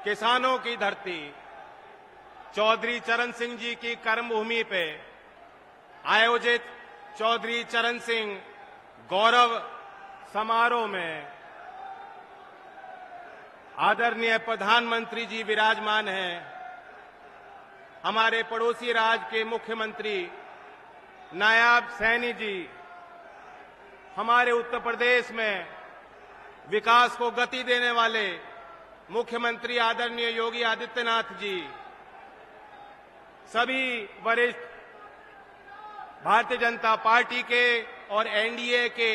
किसानों की धरती चौधरी चरण सिंह जी की कर्मभूमि पे आयोजित चौधरी चरण सिंह गौरव समारोह में आदरणीय प्रधानमंत्री जी विराजमान हैं। हमारे पड़ोसी राज्य के मुख्यमंत्री नायब सैनी जी, हमारे उत्तर प्रदेश में विकास को गति देने वाले मुख्यमंत्री आदरणीय योगी आदित्यनाथ जी, सभी वरिष्ठ भारतीय जनता पार्टी के और एनडीए के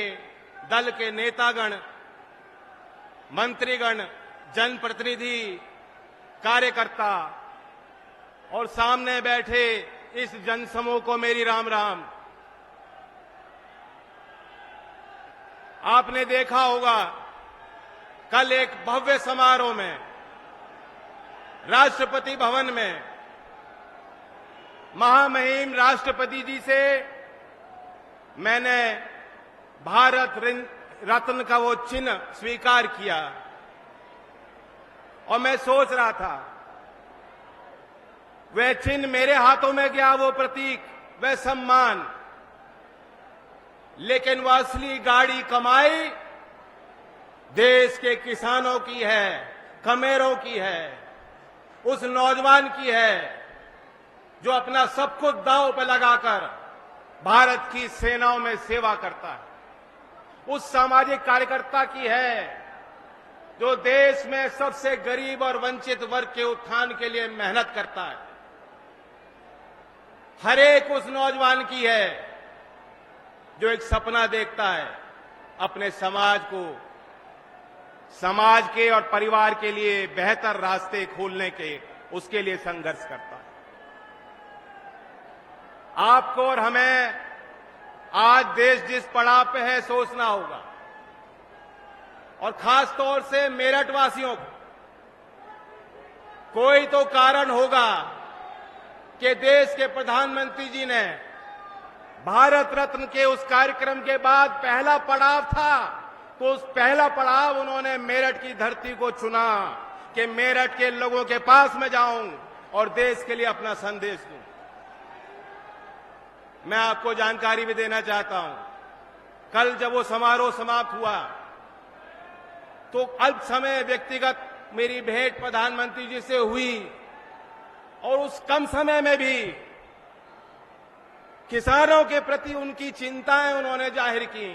दल के नेतागण, मंत्रीगण, जनप्रतिनिधि, कार्यकर्ता और सामने बैठे इस जनसमूह को मेरी राम राम। आपने देखा होगा कल एक भव्य समारोह में राष्ट्रपति भवन में महामहिम राष्ट्रपति जी से मैंने भारत रत्न का वो चिन्ह स्वीकार किया और मैं सोच रहा था वह चिन्ह मेरे हाथों में गया, वो प्रतीक, वह सम्मान, लेकिन वह असली गाड़ी कमाई देश के किसानों की है, खमेरों की है, उस नौजवान की है जो अपना सब कुछ दांव पर लगाकर भारत की सेनाओं में सेवा करता है, उस सामाजिक कार्यकर्ता की है जो देश में सबसे गरीब और वंचित वर्ग के उत्थान के लिए मेहनत करता है, हर एक उस नौजवान की है जो एक सपना देखता है अपने समाज को, समाज के और परिवार के लिए बेहतर रास्ते खोलने के, उसके लिए संघर्ष करता है। आपको और हमें आज देश जिस पड़ाव पे है सोचना होगा, और खास तौर से मेरठ वासियों को। कोई तो कारण होगा कि देश के प्रधानमंत्री जी ने भारत रत्न के उस कार्यक्रम के बाद पहला पड़ाव था, तो उस पहला पड़ाव उन्होंने मेरठ की धरती को चुना कि मेरठ के लोगों के पास में जाऊं और देश के लिए अपना संदेश दूं। मैं आपको जानकारी भी देना चाहता हूं, कल जब वो समारोह समाप्त हुआ तो अल्प समय व्यक्तिगत मेरी भेंट प्रधानमंत्री जी से हुई और उस कम समय में भी किसानों के प्रति उनकी चिंताएं उन्होंने जाहिर की।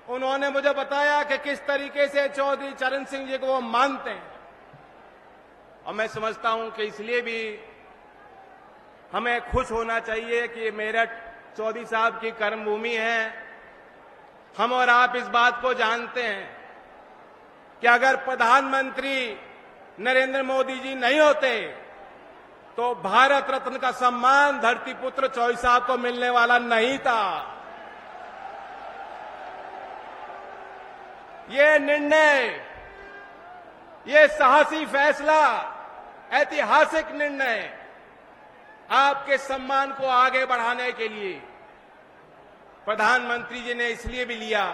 उन्होंने मुझे बताया कि किस तरीके से चौधरी चरण सिंह जी को वो मानते हैं, और मैं समझता हूं कि इसलिए भी हमें खुश होना चाहिए कि मेरठ चौधरी साहब की कर्मभूमि है। हम और आप इस बात को जानते हैं कि अगर प्रधानमंत्री नरेंद्र मोदी जी नहीं होते तो भारत रत्न का सम्मान धरती पुत्र चौधरी साहब को मिलने वाला नहीं था। ये निर्णय, ये साहसी फैसला, ऐतिहासिक निर्णय आपके सम्मान को आगे बढ़ाने के लिए प्रधानमंत्री जी ने इसलिए भी लिया,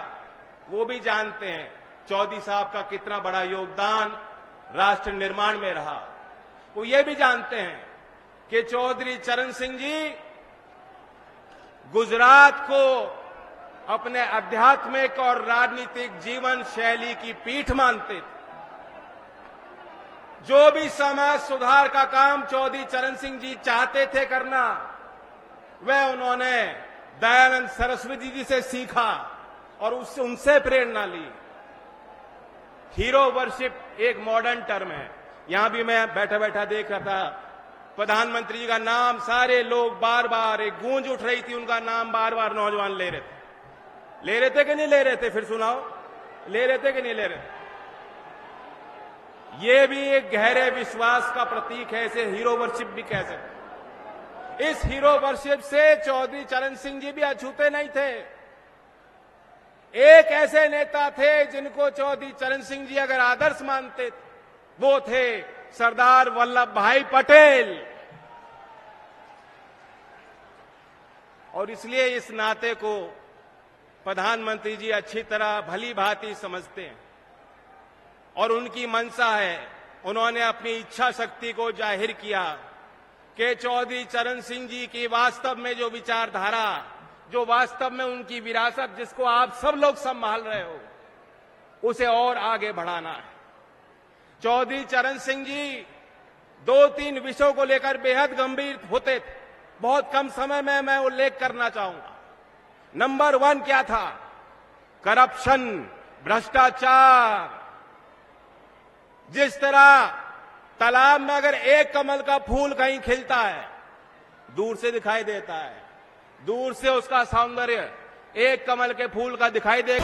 वो भी जानते हैं चौधरी साहब का कितना बड़ा योगदान राष्ट्र निर्माण में रहा। वो ये भी जानते हैं कि चौधरी चरण सिंह जी गुजरात को अपने आध्यात्मिक और राजनीतिक जीवन शैली की पीठ मानते थे। जो भी समाज सुधार का काम चौधरी चरण सिंह जी चाहते थे करना, वह उन्होंने दयानंद सरस्वती जी से सीखा और उससे उनसे प्रेरणा ली। हीरो वर्शिप एक मॉडर्न टर्म है। यहां भी मैं बैठा बैठा देख रहा था, प्रधानमंत्री जी का नाम सारे लोग बार बार, एक गूंज उठ रही थी, उनका नाम बार बार नौजवान ले रहे थे कि नहीं ले रहे थे? फिर सुनाओ, ले रहे थे कि नहीं ले रहे थे? ये भी एक गहरे विश्वास का प्रतीक है, इसे हीरो वर्शिप भी कह सकते। इस हीरो वर्शिप से चौधरी चरण सिंह जी भी अछूते नहीं थे। एक ऐसे नेता थे जिनको चौधरी चरण सिंह जी अगर आदर्श मानते थे, वो थे सरदार वल्लभ भाई पटेल। और इसलिए इस नाते को प्रधानमंत्री जी अच्छी तरह भली भांति समझते हैं और उनकी मंशा है, उन्होंने अपनी इच्छा शक्ति को जाहिर किया कि चौधरी चरण सिंह जी की वास्तव में जो विचारधारा, जो वास्तव में उनकी विरासत, जिसको आप सब लोग संभाल रहे हो, उसे और आगे बढ़ाना है। चौधरी चरण सिंह जी 2-3 विषयों को लेकर बेहद गंभीर होते थे। बहुत कम समय में मैं उल्लेख करना चाहूंगा। नंबर 1 क्या था? करप्शन, भ्रष्टाचार। जिस तरह तालाब में अगर एक कमल का फूल कहीं खिलता है, दूर से दिखाई देता है, दूर से उसका सौंदर्य एक कमल के फूल का दिखाई दे।